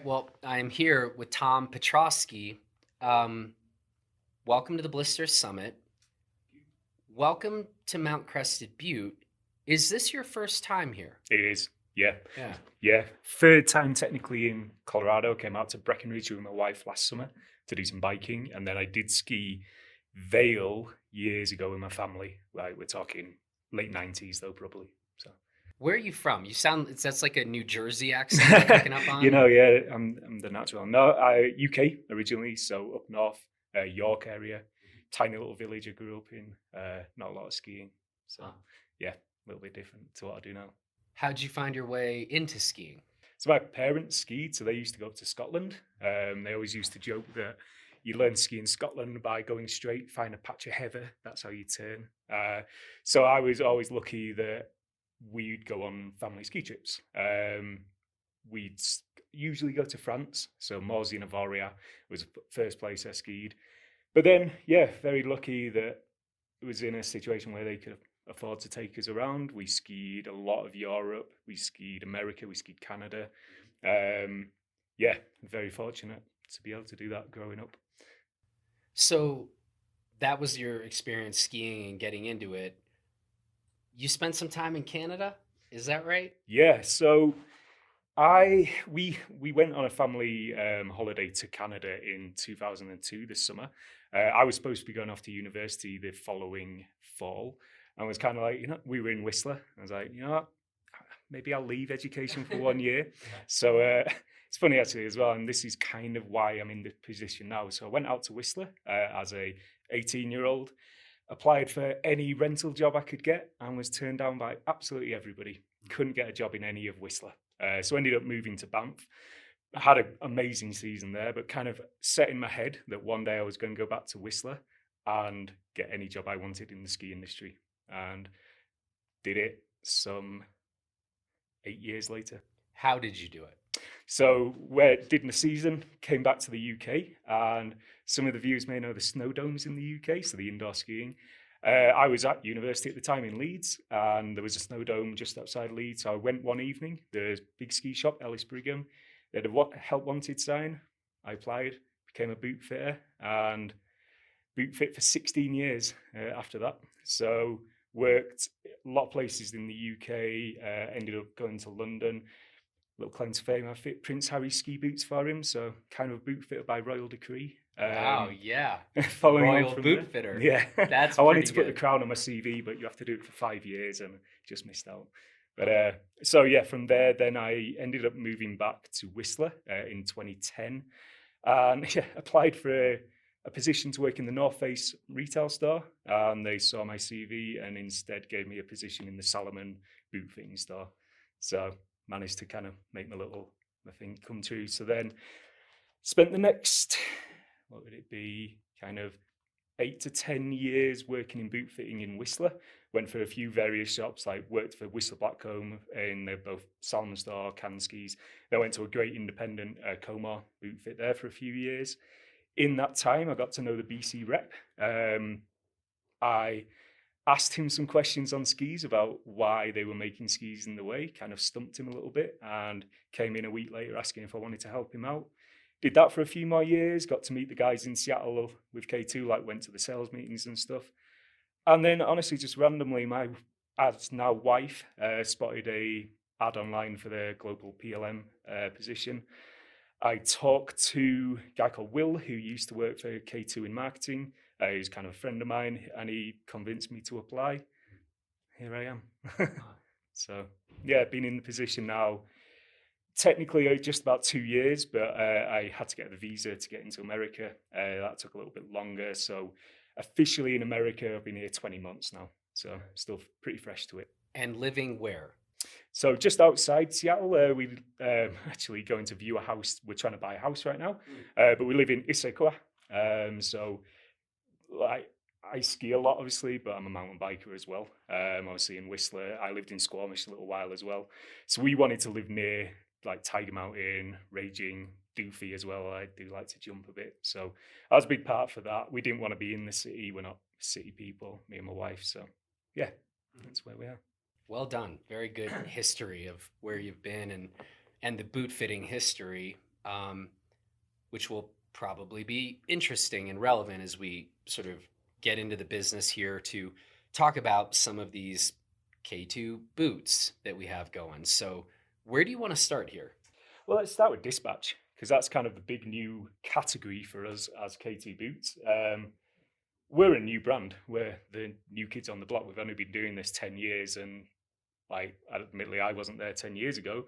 Well, I'm here with Tom Pietrowski. Um, Welcome to the Blister Summit. Welcome to Mount Crested Butte. Is this your first time here? It is, yeah. Yeah. Yeah. Third time technically in Colorado. Came out to Breckenridge with my wife last summer to do some biking. And then I did ski Vail years ago with my family. Like we're talking late 90s though, probably. So Where are you from? You sound, that's like a New Jersey accent I'm picking up on. yeah, I'm the natural. No, UK originally, so up north, York area, tiny little village I grew up in. Not a lot of skiing, so yeah, a little bit different to what I do now. How'd you find your way into skiing? So my parents skied, so they used to go to Scotland. They always used to joke that you learn to ski in Scotland by going straight, find a patch of heather, that's how you turn. So I was always lucky that we'd go on family ski trips. We'd usually go to France, so Morsey-en-Avoria was the first place I skied. But then, yeah, very lucky that it was in a situation where they could afford to take us around. We skied a lot of Europe, we skied America, we skied Canada. Yeah, very fortunate to be able to do that growing up. So that was your experience skiing and getting into it. You spent some time in Canada, is that right? Yeah, so we went on a family holiday to Canada in 2002 this summer. I was supposed to be going off to university the following fall. I was kind of like, we were in Whistler. I was like, what? Maybe I'll leave education for 1 year. So it's funny actually as well, and this is kind of why I'm in the position now. So I went out to Whistler as a 18-year-old, applied for any rental job I could get, and was turned down by absolutely everybody. Couldn't get a job in any of Whistler. So I ended up moving to Banff. I had an amazing season there, but kind of set in my head that one day I was going to go back to Whistler and get any job I wanted in the ski industry. And did it some 8 years later. How did you do it? So did my season, came back to the UK, and some of the viewers may know the snow domes in the UK, so the indoor skiing. I was at university at the time in Leeds, and there was a snow dome just outside Leeds. So I went one evening. There's a big ski shop, Ellis Brigham. They had a help wanted sign. I applied, became a boot fitter, and boot fit for 16 years after that. So worked a lot of places in the UK, ended up going to London. Little claim to fame, I fit Prince Harry's ski boots for him, so kind of a boot fitter by royal decree. Wow, yeah. Following Royal on from boot there. fitter. Yeah, That's I wanted pretty to put good. the crown on my CV, but you have to do it for 5 years, and just missed out. But so yeah, from there, then I ended up moving back to Whistler in 2010, and yeah, applied for a position to work in the North Face retail store, and they saw my CV and instead gave me a position in the Salomon boot fitting store. So managed to kind of make my thing come true. So then spent the next, what would it be, kind of 8 to 10 years working in boot fitting in Whistler. Went for a few various shops, like worked for Whistler Blackcomb in both Salmon Store, Can Skis. Then went to a great independent Comar boot fit there for a few years. In that time, I got to know the BC rep. I asked him some questions on skis about why they were making skis in the way, kind of stumped him a little bit, and came in a week later asking if I wanted to help him out. Did that for a few more years, got to meet the guys in Seattle with K2, like went to the sales meetings and stuff. And then honestly, just randomly, my as now wife spotted a ad online for the global PLM position. I talked to a guy called Will, who used to work for K2 in marketing. He's kind of a friend of mine, and he convinced me to apply. Here I am. So yeah, been in the position now technically just about 2 years, but I had to get the visa to get into America. That took a little bit longer. So officially in America, I've been here 20 months now. So still pretty fresh to it. And living where? So just outside Seattle, we actually going to view a house. We're trying to buy a house right now, but we live in Issaquah. So I ski a lot, obviously, but I'm a mountain biker as well. Obviously in Whistler, I lived in Squamish a little while as well. So we wanted to live near like Tiger Mountain, Raging, Doofy as well. I do like to jump a bit. So that was a big part for that. We didn't want to be in the city. We're not city people, me and my wife. So yeah, that's where we are. Well done. Very good history of where you've been and the boot fitting history. um, which will probably be interesting and relevant as we sort of get into the business here to talk about some of these K2 boots that we have going. So, where do you want to start here? Well, let's start with dispatch because that's kind of the big new category for us as K2 Boots. We're a new brand. We're the new kids on the block. We've only been doing this 10 years, and admittedly, I wasn't there 10 years ago.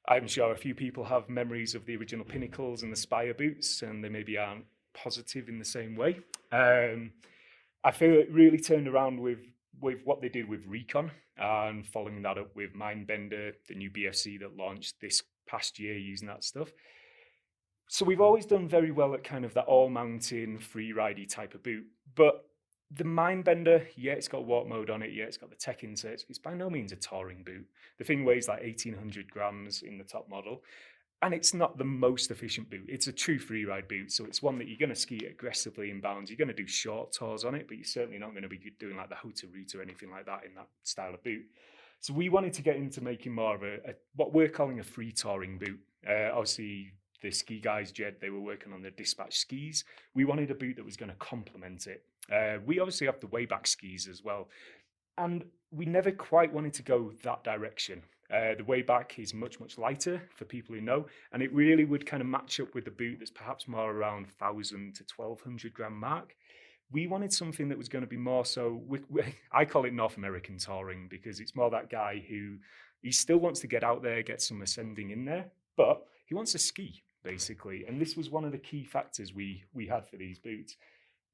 I'm sure a few people have memories of the original Pinnacles and the Spire boots, and they maybe aren't positive in the same way. I feel it really turned around with what they did with Recon, and following that up with Mindbender, the new BFC that launched this past year using that stuff. So we've always done very well at kind of that all-mountain, free-ridey type of boot. But the Mindbender, yeah, it's got walk mode on it, yeah, it's got the tech inserts. It's by no means a touring boot. The thing weighs like 1,800 grams in the top model, and it's not the most efficient boot. It's a true free-ride boot, so it's one that you're going to ski aggressively in bounds. You're going to do short tours on it, but you're certainly not going to be doing like the Hoota route or anything like that in that style of boot. So we wanted to get into making more of a what we're calling a free touring boot. Obviously, the ski guys, Jed, they were working on the Dispatch skis. We wanted a boot that was going to complement it. We obviously have the Wayback skis as well. And we never quite wanted to go that direction. The Wayback is much, much lighter for people who know, and it really would kind of match up with the boot that's perhaps more around 1,000 to 1,200 gram mark. We wanted something that was going to be more so, I call it North American touring, because it's more that guy who, he still wants to get out there, get some ascending in there, but he wants to ski, basically. And this was one of the key factors we had for these boots.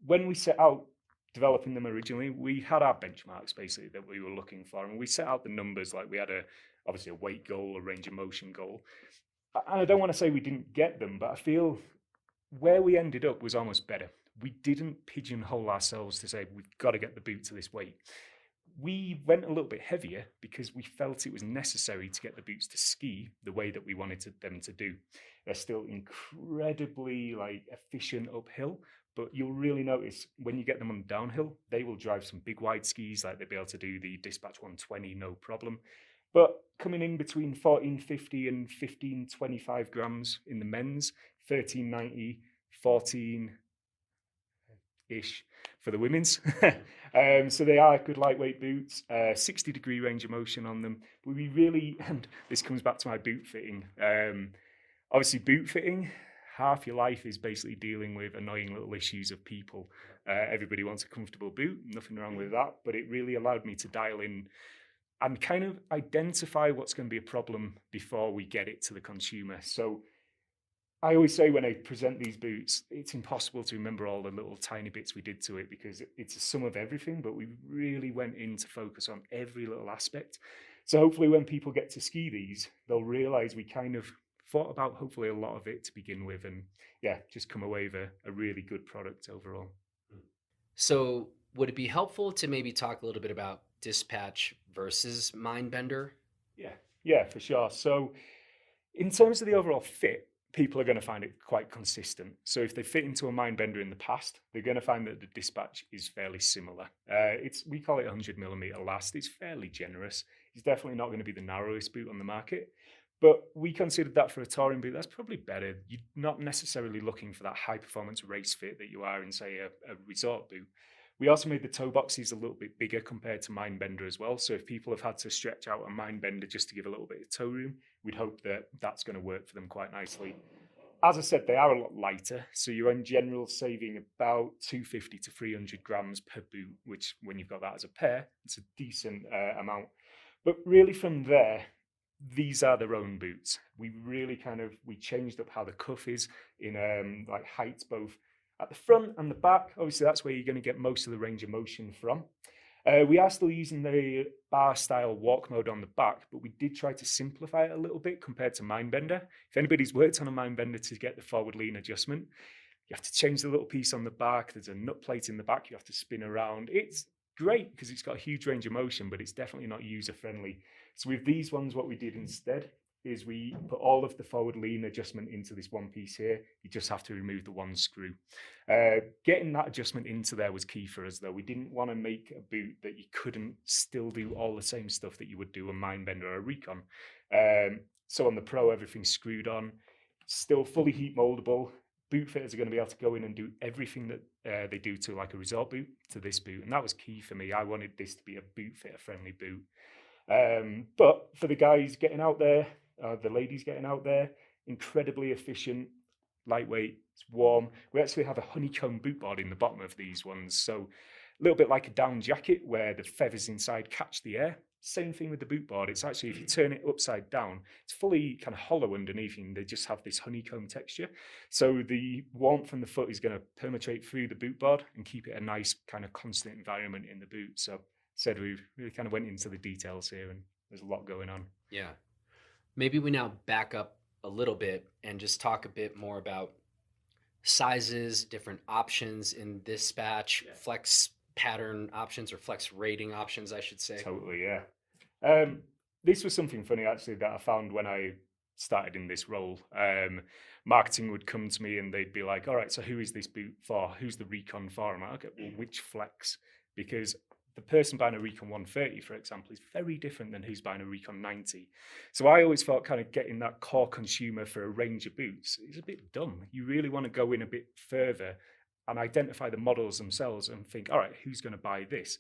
When we set out developing them originally, we had our benchmarks basically that we were looking for, and we set out the numbers. Like we had obviously a weight goal, a range of motion goal, and I don't want to say we didn't get them, but I feel where we ended up was almost better. We didn't pigeonhole ourselves to say we've got to get the boot to this weight. We went a little bit heavier because we felt it was necessary to get the boots to ski the way that we wanted them to do. They're still incredibly efficient uphill, but you'll really notice when you get them on downhill, they will drive some big wide skis, like they'll be able to do the Dispatch 120, no problem. But coming in between 1,450 and 1,525 grams in the men's, 1,390, 14-ish for the women's. So they are good lightweight boots, 60-degree range of motion on them. But we really, and this comes back to my boot fitting. Obviously, boot fitting, half your life is basically dealing with annoying little issues of people. Everybody wants a comfortable boot, nothing wrong with that, but it really allowed me to dial in and kind of identify what's going to be a problem before we get it to the consumer. So I always say when I present these boots, it's impossible to remember all the little tiny bits we did to it because it's a sum of everything, but we really went in to focus on every little aspect. So hopefully when people get to ski these, they'll realize we kind of thought about hopefully a lot of it to begin with, and yeah, just come away with a really good product overall. So would it be helpful to maybe talk a little bit about Dispatch versus Mindbender? Yeah, for sure. So in terms of the overall fit, people are going to find it quite consistent. So if they fit into a Mindbender in the past, they're going to find that the Dispatch is fairly similar. We call it 100mm last. It's fairly generous. It's definitely not going to be the narrowest boot on the market. But we considered that for a touring boot, that's probably better. You're not necessarily looking for that high-performance race fit that you are in, say, a resort boot. We also made the toe boxes a little bit bigger compared to Mindbender as well. So if people have had to stretch out a Mindbender just to give a little bit of toe room, we'd hope that that's going to work for them quite nicely. As I said, they are a lot lighter. So you're in general saving about 250 to 300 grams per boot, which when you've got that as a pair, it's a decent amount. But really from there, these are their own boots. We really we changed up how the cuff is in heights, both at the front and the back. Obviously, that's where you're going to get most of the range of motion from. We are still using the bar style walk mode on the back, but we did try to simplify it a little bit compared to Mindbender. If anybody's worked on a Mindbender to get the forward lean adjustment, you have to change the little piece on the back. There's a nut plate in the back you have to spin around. It's great because it's got a huge range of motion, but it's definitely not user friendly. So with these ones, what we did instead is we put all of the forward lean adjustment into this one piece here. You just have to remove the one screw. Getting that adjustment into there was key for us, though. We didn't want to make a boot that you couldn't still do all the same stuff that you would do a Mindbender or a Recon. So on the Pro, everything's screwed on. still fully heat moldable. Boot fitters are going to be able to go in and do everything that they do to like a resort boot to this boot. And that was key for me. I wanted this to be a boot fitter friendly boot. But for the guys getting out there, the ladies getting out there, incredibly efficient, lightweight, it's warm. We actually have a honeycomb boot board in the bottom of these ones. So a little bit like a down jacket where the feathers inside catch the air. Same thing with the boot board. It's actually, if you turn it upside down, it's fully kind of hollow underneath and they just have this honeycomb texture. So the warmth from the foot is going to penetrate through the boot board and keep it a nice kind of constant environment in the boot. So said we really kind of went into the details here and there's a lot going on. Yeah. Maybe we now back up a little bit and just talk a bit more about sizes, different options in this batch, flex pattern options or flex rating options, I should say. Totally, yeah. This was something funny actually that I found when I started in this role. Marketing would come to me and they'd be like, all right, so who is this boot for? Who's the Recon for? I'm like, okay, well, which flex? Because the person buying a Recon 130, for example, is very different than who's buying a Recon 90. So I always thought kind of getting that core consumer for a range of boots is a bit dumb. You really want to go in a bit further and identify the models themselves and think, all right, who's going to buy this?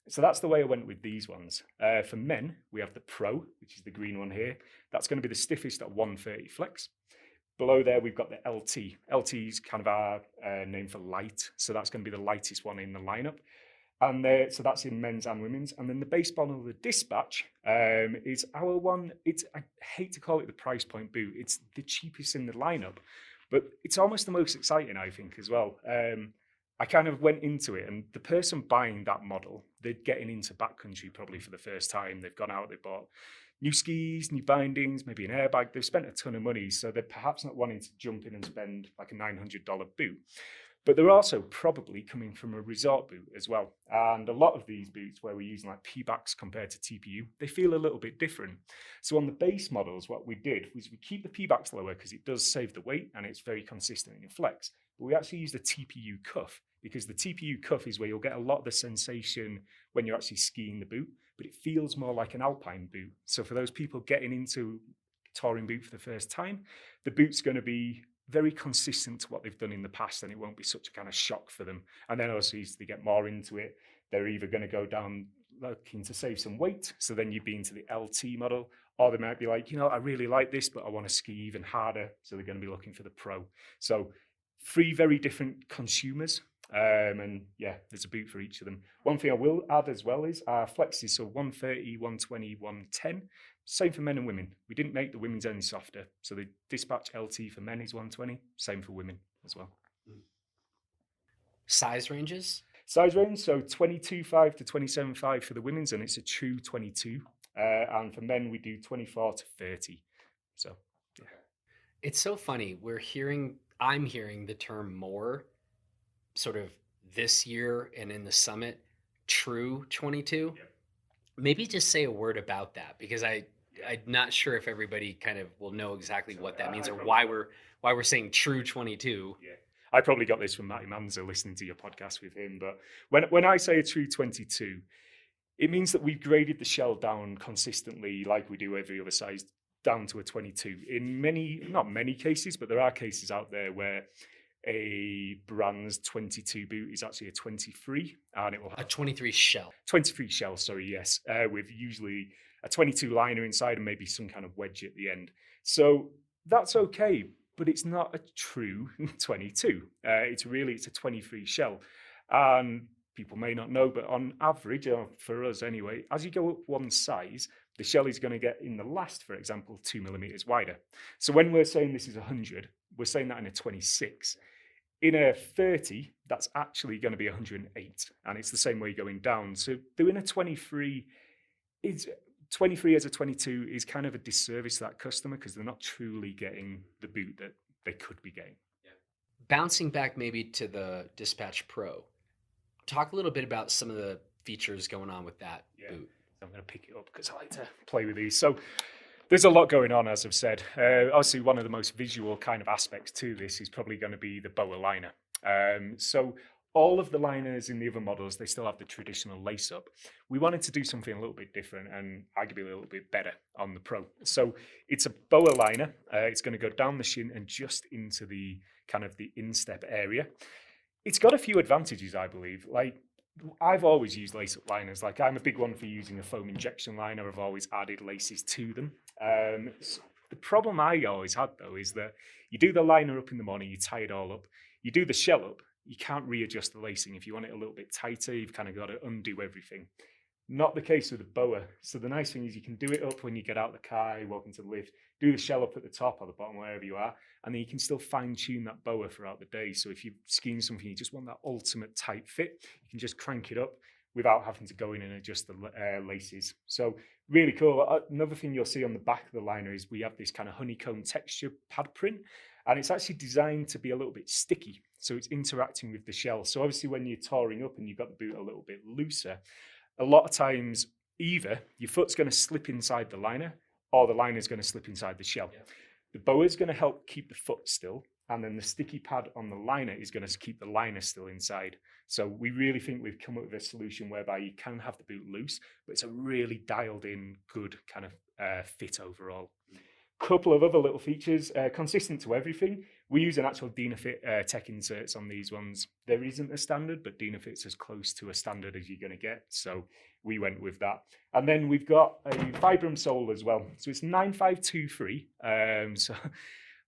So that's the way I went with these ones. For men, we have the Pro, which is the green one here. That's going to be the stiffest at 130 flex. Below there, we've got the LT. LT is kind of our name for light. So that's going to be the lightest one in the lineup. And so that's in men's and women's. And then the base model of the Dispatch is our one. I hate to call it the price point boot. It's the cheapest in the lineup, but it's almost the most exciting, I think, as well. I kind of went into it, and the person buying that model, they're getting into backcountry probably for the first time. They've gone out, they bought new skis, new bindings, maybe an airbag. They've spent a ton of money, so they're perhaps not wanting to jump in and spend like a $900 boot. But they're also probably coming from a resort boot as well. And a lot of these boots where we're using like P-backs compared to TPU, they feel a little bit different. So on the base models, what we did was we keep the P-backs lower because it does save the weight and it's very consistent in flex. But we actually use the TPU cuff because the TPU cuff is where you'll get a lot of the sensation when you're actually skiing the boot, but it feels more like an alpine boot. So for those people getting into touring boot for the first time, the boot's going to be very consistent to what they've done in the past, and it won't be such a kind of shock for them. And then also as they get more into it, they're either going to go down looking to save some weight, so then you'd be into the LT model, or they might be like, I really like this, but I want to ski even harder, so they're going to be looking for the Pro. So 3 very different consumers, and yeah, there's a boot for each of them. One thing I will add as well is our flexes, so 130, 120, 110. Same for men and women. We didn't make the women's any softer. So the Dispatch LT for men is 120. Same for women as well. Size ranges? Size range, so 22.5 to 27.5 for the women's, and it's a true 22. And for men, we do 24 to 30. So, yeah. It's so funny. I'm hearing the term more sort of this year and in the summit, true 22. Yeah. Maybe just say a word about that, because I'm not sure if everybody kind of will know exactly what that means or why we're saying true 22. Yeah, I probably got this from Matty Manza listening to your podcast with him. But when I say a true 22, it means that we've graded the shell down consistently, like we do every other size, down to a 22. In not many cases, but there are cases out there where a brand's 22 boot is actually a 23, and it will have a 23 shell. 23 shell, sorry, yes, with usually a 22 liner inside and maybe some kind of wedge at the end. So that's okay, but it's not a true 22. It's a 23 shell, and people may not know, but on average, or for us anyway, as you go up one size, the shell is going to get in the last, for example, 2 millimeters wider. So when we're saying this is 100, we're saying that in a 26. In a 30, that's actually going to be 108, and it's the same way going down. So doing a 23 as a 22 is kind of a disservice to that customer because they're not truly getting the boot that they could be getting. Yeah. Bouncing back maybe to the Dispatch Pro, talk a little bit about some of the features going on with that boot. I'm going to pick it up because I like to play with these. So there's a lot going on, as I've said. Obviously, one of the most visual kind of aspects to this is probably going to be the boa liner. So all of the liners in the other models, they still have the traditional lace up. We wanted to do something a little bit different and arguably a little bit better on the Pro. So it's a boa liner. It's going to go down the shin and just into the kind of the instep area. It's got a few advantages, I believe. Like, I've always used lace-up liners. Like, I'm a big one for using a foam injection liner. I've always added laces to them. The problem I always had, though, is that you do the liner up in the morning, you tie it all up. You do the shell up, you can't readjust the lacing. If you want it a little bit tighter, you've kind of got to undo everything. Not the case with the boa. So the nice thing is you can do it up when you get out of the car, you walk into the lift, do the shell up at the top or the bottom, wherever you are, and then you can still fine-tune that boa throughout the day. So if you're skiing something, you just want that ultimate tight fit, you can just crank it up without having to go in and adjust the laces. So really cool. Another thing you'll see on the back of the liner is we have this kind of honeycomb texture pad print, and it's actually designed to be a little bit sticky. So it's interacting with the shell. So obviously when you're touring up and you've got the boot a little bit looser, a lot of times either your foot's going to slip inside the liner or the liner's going to slip inside the shell. Yeah. The boa is going to help keep the foot still, and then the sticky pad on the liner is going to keep the liner still inside. So we really think we've come up with a solution whereby you can have the boot loose, but it's a really dialed in, good kind of fit overall. Couple of other little features, consistent to everything. We use an actual Dynafit tech inserts on these ones. There isn't a standard, but Dynafit's as close to a standard as you're going to get. So we went with that. And then we've got a Vibram sole as well. So it's 9523. So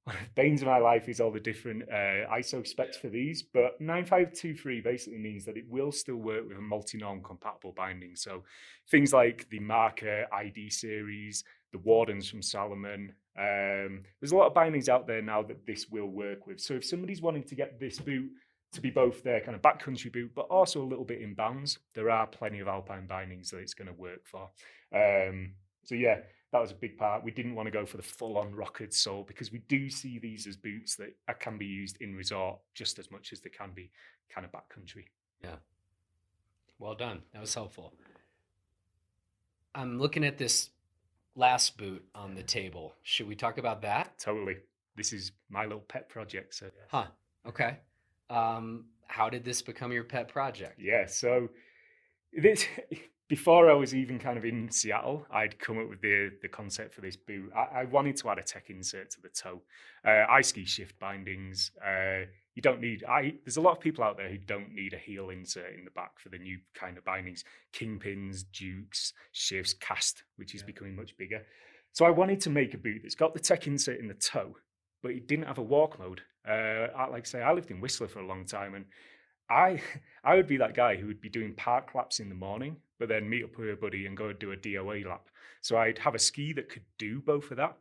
one of the banes of my life is all the different ISO specs for these, but 9523 basically means that it will still work with a multi-norm compatible binding. So things like the Marker ID series, the Wardens from Salomon. There's a lot of bindings out there now that this will work with. So if somebody's wanting to get this boot to be both their kind of backcountry boot, but also a little bit in bounds, there are plenty of alpine bindings that it's going to work for. So yeah, that was a big part. We didn't want to go for the full-on rockered sole because we do see these as boots that can be used in resort just as much as they can be kind of backcountry. Yeah. Well done. That was helpful. I'm looking at this last boot on the table. Should we talk about that? Totally. This is my little pet project. So. Huh. Okay. How did this become your pet project? Yeah. So this, before I was even kind of in Seattle, I'd come up with the concept for this boot. I wanted to add a tech insert to the toe. I ski shift bindings. You don't need, there's a lot of people out there who don't need a heel insert in the back for the new kind of bindings. Kingpins, dukes, shifts, cast, which is becoming much bigger. So I wanted to make a boot that's got the tech insert in the toe, but it didn't have a walk mode. Like I say, I lived in Whistler for a long time, and I would be that guy who would be doing park laps in the morning, but then meet up with a buddy and go do a DOA lap. So I'd have a ski that could do both of that,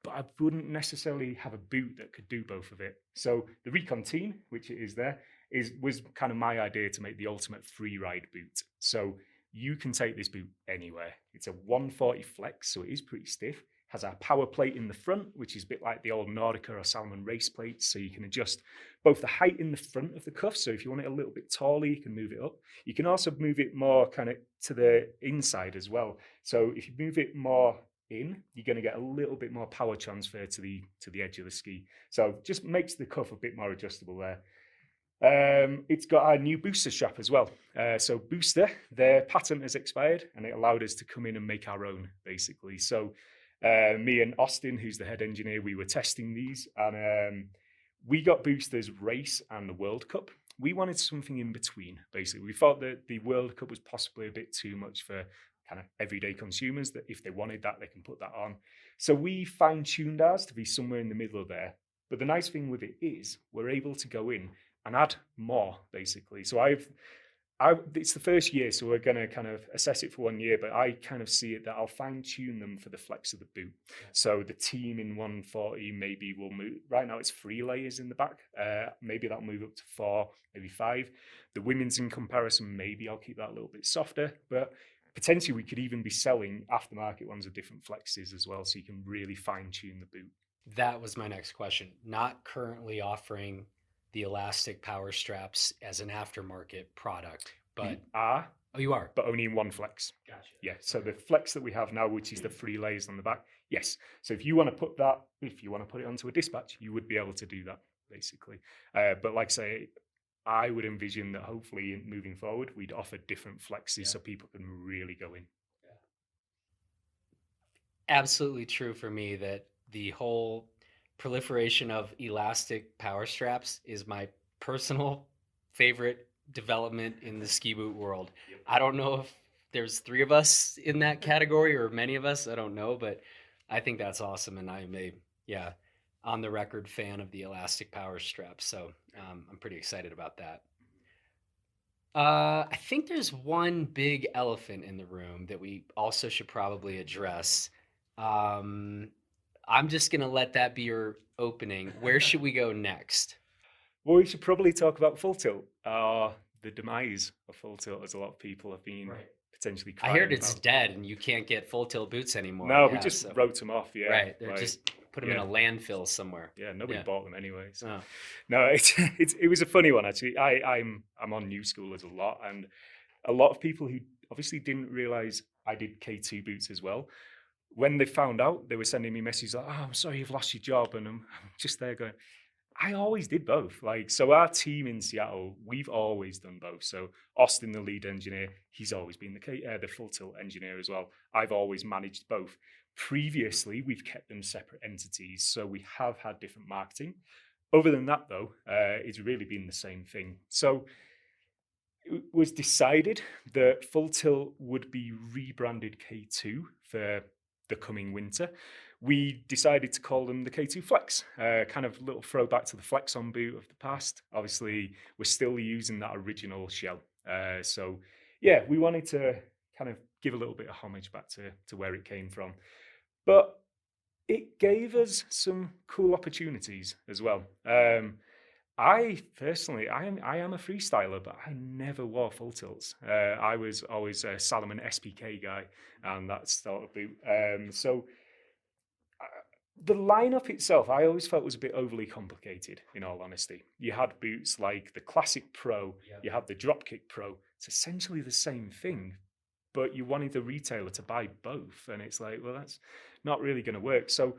but I wouldn't necessarily have a boot that could do both of it. So the Recon Team, which it is there, was kind of my idea to make the ultimate free ride boot. So you can take this boot anywhere. It's a 140 flex, so it is pretty stiff. Has a power plate in the front, which is a bit like the old Nordica or Salomon race plates. So you can adjust both the height in the front of the cuff. So if you want it a little bit taller, you can move it up. You can also move it more kind of to the inside as well. So if you move it more in, you're going to get a little bit more power transfer to the edge of the ski. So just makes the cuff a bit more adjustable there. It's got a new booster strap as well. So Booster, their patent has expired, and it allowed us to come in and make our own, basically. So me and Austin, who's the head engineer, we were testing these, and we got Booster's race and the World Cup. We wanted something in between, basically. We thought that the World Cup was possibly a bit too much for kind of everyday consumers, that if they wanted that, they can put that on. So we fine-tuned ours to be somewhere in the middle there. But the nice thing with it is we're able to go in and add more, basically. So it's the first year, so we're going to kind of assess it for 1 year, but I kind of see it that I'll fine tune them for the flex of the boot. So the team in 140 maybe will move. Right now it's 3 layers in the back. Maybe that'll move up to 4, maybe 5. The women's in comparison, maybe I'll keep that a little bit softer, but potentially we could even be selling aftermarket ones of different flexes as well, so you can really fine tune the boot. That was my next question. Not currently offering the elastic power straps as an aftermarket product, but you are, but only in one flex. Gotcha. Yeah. So the flex that we have now, which is the 3 layers on the back, yes. So if you want to put it onto a dispatch, you would be able to do that, basically. But like I say, I would envision that hopefully moving forward, we'd offer different flexes so people can really go in. Absolutely true for me that the whole proliferation of elastic power straps is my personal favorite development in the ski boot world. Yep. I don't know if there's 3 of us in that category or many of us, I don't know, but I think that's awesome, and I'm a on the record fan of the elastic power strap, so I'm pretty excited about that. I think there's one big elephant in the room that we also should probably address. Um, I'm just gonna let that be your opening. Where should we go next? Well, we should probably talk about full tilt. The demise of full tilt, as a lot of people have been potentially I crying heard it's about. dead and you can't get full tilt boots anymore. No, we just wrote them off. Yeah, right. They're like, just put them in a landfill somewhere. Yeah, nobody bought them anyway. So. Oh. No, it was a funny one actually. I'm on new schoolers a lot, and a lot of people who obviously didn't realize I did K2 boots as well. When they found out, they were sending me messages like, "Oh, I'm sorry you've lost your job," and I'm just there going, I always did both. Like, so our team in Seattle, we've always done both. So Austin, the lead engineer, he's always been the full tilt engineer as well. I've always managed both. Previously, we've kept them separate entities, so we have had different marketing. Other than that, though, it's really been the same thing. So it was decided that full tilt would be rebranded K2 for the coming winter. We decided to call them the K2 Flex, kind of little throwback to the Flex on boot of the past. Obviously, we're still using that original shell. So yeah, we wanted to kind of give a little bit of homage back to where it came from. But it gave us some cool opportunities as well. I personally, I am a freestyler, but I never wore full tilts. I was always a Salomon SPK guy, and that sort of boot. So the lineup itself, I always felt was a bit overly complicated, in all honesty. You had boots like the Classic Pro, you had the Dropkick Pro. It's essentially the same thing, but you wanted the retailer to buy both. And it's like, well, that's not really going to work. So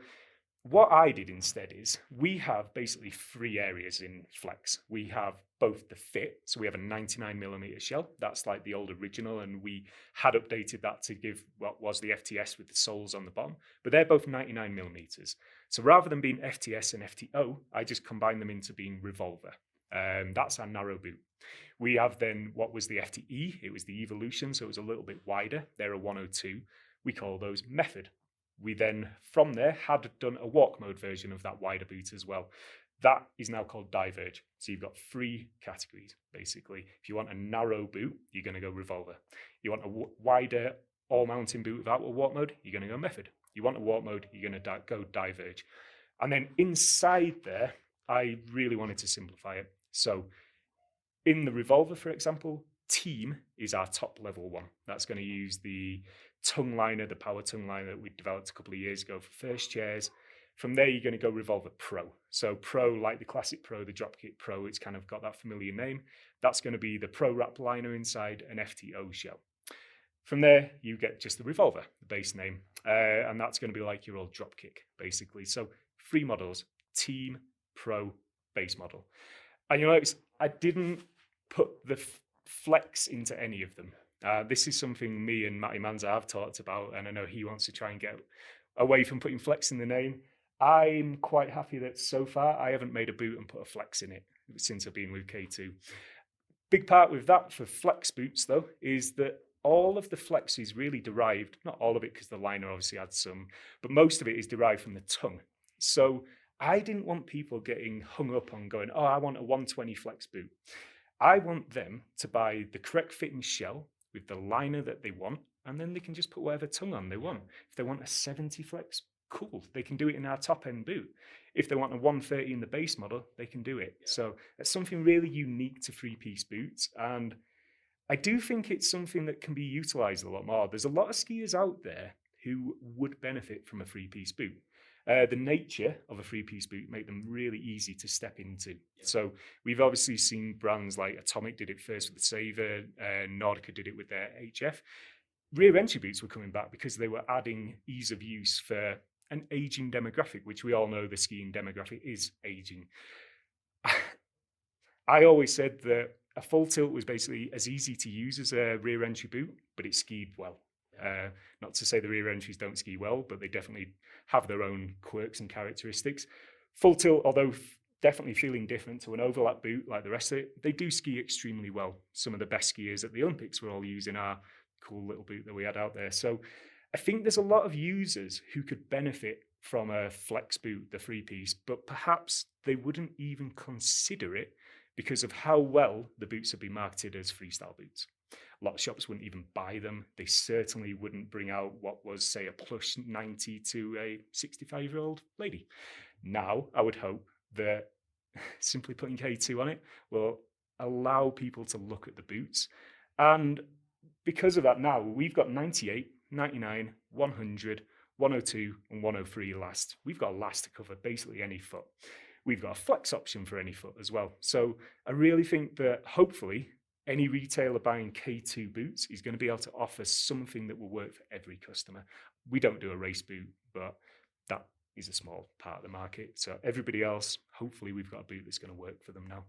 what I did instead is we have basically 3 areas in Flex. We have both the fit, so we have a 99mm shell. That's like the old original, and we had updated that to give what was the FTS with the soles on the bottom, but they're both 99mm. So rather than being FTS and FTO, I just combined them into being Revolver. That's our narrow boot. We have then what was the FTE, it was the Evolution, so it was a little bit wider. They're a 102. We call those Method. We then, from there, had done a walk mode version of that wider boot as well. That is now called Diverge. So you've got 3 categories, basically. If you want a narrow boot, you're going to go Revolver. You want a wider all-mountain boot without a walk mode, you're going to go Method. You want a walk mode, you're going to go Diverge. And then inside there, I really wanted to simplify it. So in the Revolver, for example, Team is our top level one. That's going to use the tongue liner, the power tongue liner that we developed a couple of years ago for first chairs. From there, you're going to go Revolver Pro. So Pro, like the Classic Pro, the Dropkick Pro, it's kind of got that familiar name. That's going to be the Pro Wrap liner inside an FTO shell. From there, you get just the Revolver, the base name. And that's going to be like your old Dropkick, basically. So 3 models, Team, Pro, base model. And you'll notice I didn't put the flex into any of them. This is something me and Matty Manza have talked about, and I know he wants to try and get away from putting flex in the name. I'm quite happy that so far I haven't made a boot and put a flex in it since I've been with K2. Big part with that for flex boots, though, is that all of the flex is really derived, not all of it because the liner obviously adds some, but most of it is derived from the tongue. So I didn't want people getting hung up on going, oh, I want a 120 flex boot. I want them to buy the correct fitting shell with the liner that they want, and then they can just put whatever tongue on they want. If they want a 70 flex, cool, they can do it in our top end boot. If they want a 130 in the base model, they can do it. So that's something really unique to 3-piece boots, and I do think it's something that can be utilized a lot more. There's a lot of skiers out there who would benefit from a 3-piece boot. The nature of a 3-piece boot make them really easy to step into. So we've obviously seen brands like Atomic did it first with the Saver, Nordica did it with their HF. Rear entry boots were coming back because they were adding ease of use for an aging demographic, which we all know the skiing demographic is aging. I always said that a full tilt was basically as easy to use as a rear entry boot, but it skied well. Not to say the rear entries don't ski well, but they definitely have their own quirks and characteristics. Full tilt, although definitely feeling different to an overlap boot like the rest of it, they do ski extremely well. Some of the best skiers at the Olympics were all using our cool little boot that we had out there. So I think there's a lot of users who could benefit from a flex boot, the 3-piece, but perhaps they wouldn't even consider it because of how well the boots have been marketed as freestyle boots. A lot of shops wouldn't even buy them. They certainly wouldn't bring out what was, say, a plus 90 to a 65-year-old lady. Now, I would hope that simply putting K2 on it will allow people to look at the boots. And because of that now, we've got 98, 99, 100, 102 and 103 last. We've got a last to cover basically any foot. We've got a flex option for any foot as well. So I really think that hopefully any retailer buying K2 boots is going to be able to offer something that will work for every customer. We don't do a race boot, but that is a small part of the market. So everybody else, hopefully we've got a boot that's going to work for them now.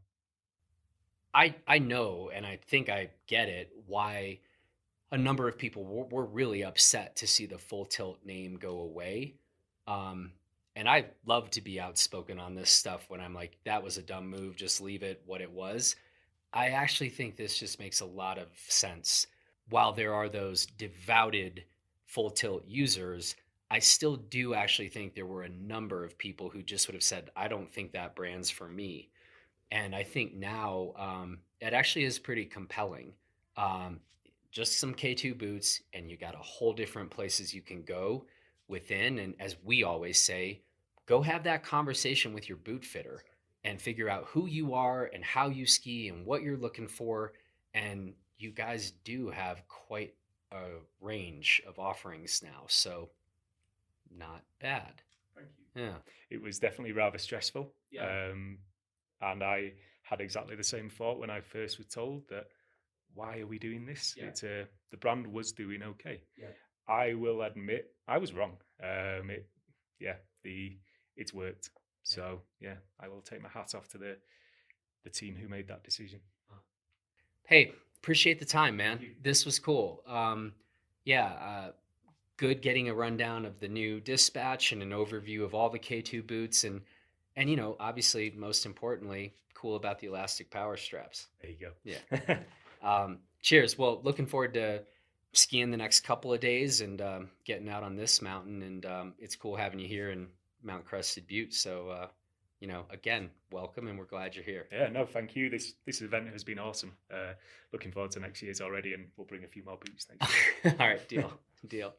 I know, and I think I get it, why a number of people were really upset to see the full tilt name go away. And I love to be outspoken on this stuff when I'm like, that was a dumb move, just leave it what it was. I actually think this just makes a lot of sense. While there are those devoted full tilt users, I still do actually think there were a number of people who just would have said, I don't think that brand's for me. And I think now it actually is pretty compelling. Just some K2 boots, and you got a whole different places you can go within. And as we always say, go have that conversation with your boot fitter and figure out who you are and how you ski and what you're looking for. And you guys do have quite a range of offerings now. So not bad. Thank you. Yeah. It was definitely rather stressful. Yeah. And I had exactly the same thought when I first was told that, why are we doing this? Yeah. The brand was doing okay. Yeah. I will admit I was wrong. It's worked. So yeah, I will take my hat off to the team who made that decision. Hey, appreciate the time, man. This was cool. Good getting a rundown of the new dispatch and an overview of all the K2 boots, and you know, obviously, most importantly, cool about the elastic power straps. There you go. Yeah. Cheers. Well, looking forward to skiing the next couple of days and getting out on this mountain. And it's cool having you here in Mount Crested Butte. So, you know, again, welcome, and we're glad you're here. Yeah, no, thank you. This event has been awesome. Looking forward to next year's already, and we'll bring a few more boots next year. All right, deal.